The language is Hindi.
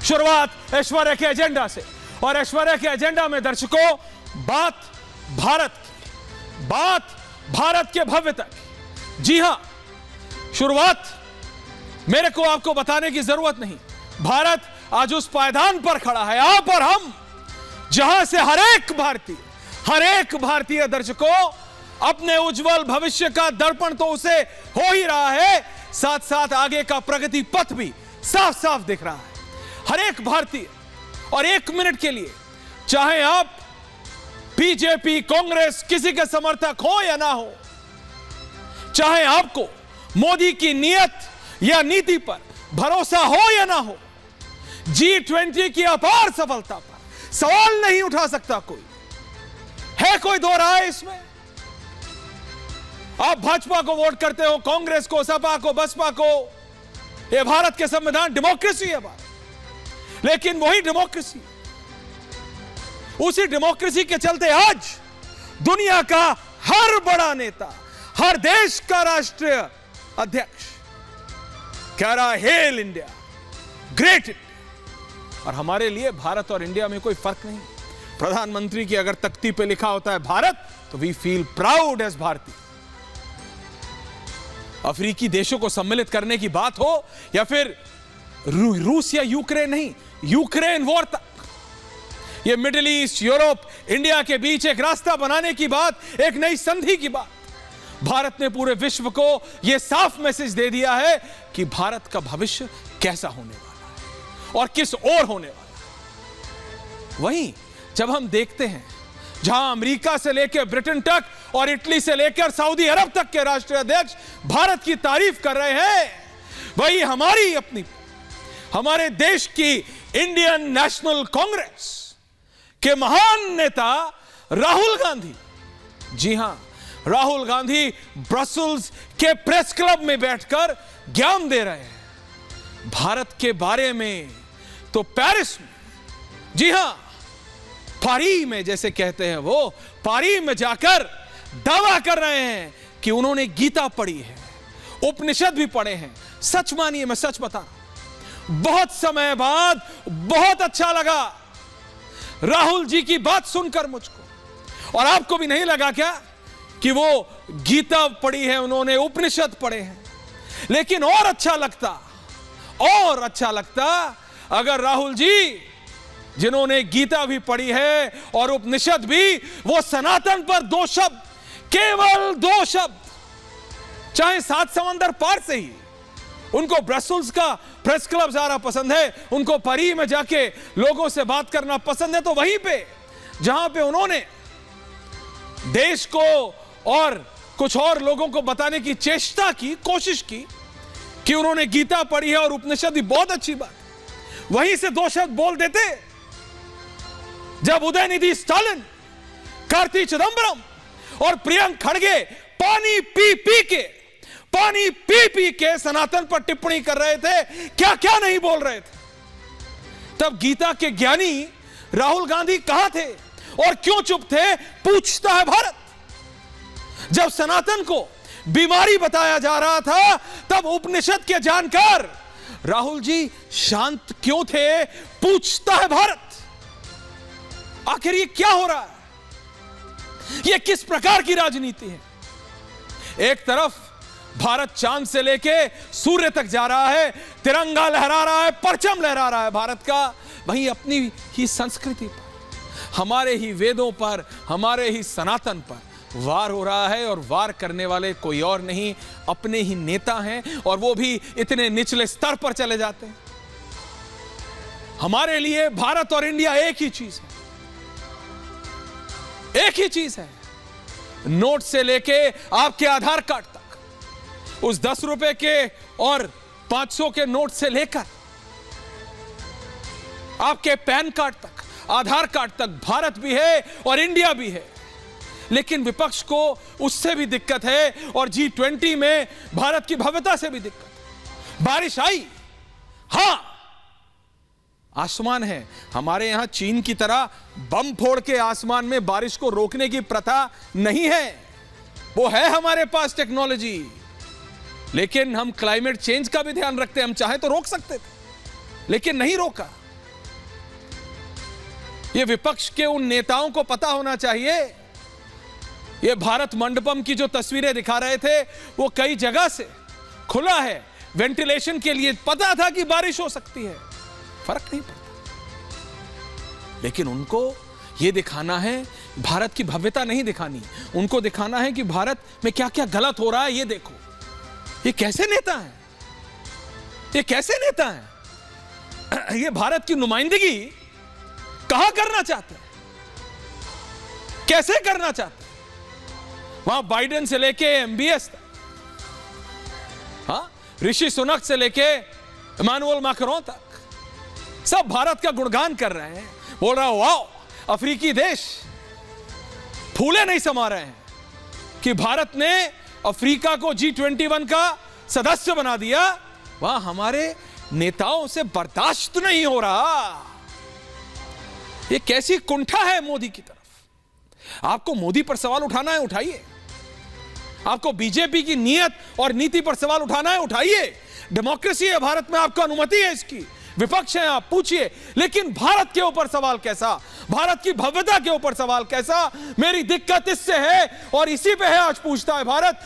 शुरुआत ऐश्वर्या के एजेंडा से, और ऐश्वर्या के एजेंडा में दर्शकों बात भारत के भव्यता की। जी हां, शुरुआत मेरे को आपको बताने की जरूरत नहीं, भारत आज उस पायदान पर खड़ा है, आप और हम, जहां से हर एक भारतीय दर्शकों अपने उज्जवल भविष्य का दर्पण तो उसे हो ही रहा है, साथ साथ आगे का प्रगति पथ भी साफ साफ दिख रहा है। हर एक भारतीय, और एक मिनट के लिए, चाहे आप बीजेपी कांग्रेस किसी के समर्थक हो या ना हो, चाहे आपको मोदी की नीयत या नीति पर भरोसा हो या ना हो, G20 की अपार सफलता पर सवाल नहीं उठा सकता कोई। है कोई दो राय इसमें? आप भाजपा को वोट करते हो, कांग्रेस को, सपा को, बसपा को, यह भारत के संविधान, डेमोक्रेसी है भारत। लेकिन वही डेमोक्रेसी, उसी डेमोक्रेसी के चलते आज दुनिया का हर बड़ा नेता, हर देश का राष्ट्रीय अध्यक्ष कह रहा है हेल इंडिया, ग्रेट इंडिया। और हमारे लिए भारत और इंडिया में कोई फर्क नहीं। प्रधानमंत्री की अगर तख्ती पे लिखा होता है भारत, तो वी फील प्राउड एज भारतीय। अफ्रीकी देशों को सम्मिलित करने की बात हो, या फिर रूस या यूक्रेन, नहीं, यूक्रेन वॉर तक, ये मिडिल ईस्ट, यूरोप, इंडिया के बीच एक रास्ता बनाने की बात, एक नई संधि की बात, भारत ने पूरे विश्व को यह साफ मैसेज दे दिया है कि भारत का भविष्य कैसा होने वाला है और किस ओर होने वाला है। वहीं जब हम देखते हैं जहां अमेरिका से लेकर ब्रिटेन तक और इटली से लेकर सऊदी अरब तक के राष्ट्रीय अध्यक्ष भारत की तारीफ कर रहे हैं, वही हमारे देश की इंडियन नेशनल कांग्रेस के महान नेता राहुल गांधी, जी हां, राहुल गांधी ब्रसेल्स के प्रेस क्लब में बैठकर ज्ञान दे रहे हैं भारत के बारे में। तो पेरिस में, जी हां, पारी में, जैसे कहते हैं वो, पारी में जाकर दावा कर रहे हैं कि उन्होंने गीता पढ़ी है, उपनिषद भी पढ़े हैं। सच मानिए, मैं सच बता रहा हूं, बहुत समय बाद बहुत अच्छा लगा राहुल जी की बात सुनकर मुझको। और आपको भी नहीं लगा क्या कि वो गीता पढ़ी है उन्होंने, उपनिषद पढ़े हैं? लेकिन और अच्छा लगता अगर राहुल जी, जिन्होंने गीता भी पढ़ी है और उपनिषद भी, वो सनातन पर दो शब्द, केवल दो शब्द, चाहे 7 समंदर पार से ही, उनको ब्रसेल्स का प्रेस क्लब ज्यादा पसंद है, उनको पारी में जाके लोगों से बात करना पसंद है, तो वहीं पे जहां पे उन्होंने देश को और कुछ और लोगों को बताने की चेष्टा की, कोशिश की कि उन्होंने गीता पढ़ी है और उपनिषद भी, बहुत अच्छी बात, वहीं से दो शब्द बोल देते जब उदयनिधि स्टालिन, कार्ति चिदंबरम और प्रियंक खड़गे पानी पी के सनातन पर टिप्पणी कर रहे थे, क्या क्या नहीं बोल रहे थे। तब गीता के ज्ञानी राहुल गांधी कहां थे और क्यों चुप थे, पूछता है भारत। जब सनातन को बीमारी बताया जा रहा था, तब उपनिषद के जानकार राहुल जी शांत क्यों थे, पूछता है भारत। आखिर ये क्या हो रहा है? ये किस प्रकार की राजनीति है? एक तरफ भारत चांद से लेके सूर्य तक जा रहा है, तिरंगा लहरा रहा है, परचम लहरा रहा है भारत का, वहीं अपनी ही संस्कृति पर, हमारे ही वेदों पर, हमारे ही सनातन पर वार हो रहा है। और वार करने वाले कोई और नहीं, अपने ही नेता हैं, और वो भी इतने निचले स्तर पर चले जाते हैं। हमारे लिए भारत और इंडिया एक ही चीज है, एक ही चीज है। नोट से लेके आपके आधार कार्ड तक, उस 10 रुपए के और 500 के नोट से लेकर आपके पैन कार्ड तक, आधार कार्ड तक, भारत भी है और इंडिया भी है। लेकिन विपक्ष को उससे भी दिक्कत है, और G20 में भारत की भव्यता से भी दिक्कत। बारिश आई, हां, आसमान है, हमारे यहां चीन की तरह बम फोड़ के आसमान में बारिश को रोकने की प्रथा नहीं है, वो है हमारे पास टेक्नोलॉजी। लेकिन हम क्लाइमेट चेंज का भी ध्यान रखते हैं, हम चाहे तो रोक सकते थे, लेकिन नहीं रोका। ये विपक्ष के उन नेताओं को पता होना चाहिए, ये भारत मंडपम की जो तस्वीरें दिखा रहे थे वो कई जगह से खुला है वेंटिलेशन के लिए, पता था कि बारिश हो सकती है, फर्क नहीं पड़ता। लेकिन उनको ये दिखाना है, भारत की भव्यता नहीं दिखानी, उनको दिखाना है कि भारत में क्या क्या गलत हो रहा है, ये देखो। ये कैसे नेता हैं? ये कैसे नेता हैं? ये भारत की नुमाइंदगी कहां करना चाहते हैं, कैसे करना चाहते हैं? वहां बाइडेन से लेके एमबीएस तक, हाँ, ऋषि सुनक से लेके इमानुएल मैक्रों तक, सब भारत का गुणगान कर रहे हैं, बोल रहा वाह अफ्रीकी देश फूले नहीं समा रहे हैं कि भारत ने अफ्रीका को G21 का सदस्य बना दिया। वहां हमारे नेताओं से बर्दाश्त नहीं हो रहा। ये कैसी कुंठा है मोदी की तरफ। आपको मोदी पर सवाल उठाना है, उठाइए। आपको बीजेपी की नीयत और नीति पर सवाल उठाना है, उठाइए। डेमोक्रेसी है भारत में, आपको अनुमति है इसकी। विपक्ष है, आप पूछिए। लेकिन भारत के ऊपर सवाल कैसा, भारत की भव्यता के ऊपर सवाल कैसा? मेरी दिक्कत इससे है और इसी पे है आज पूछता है भारत।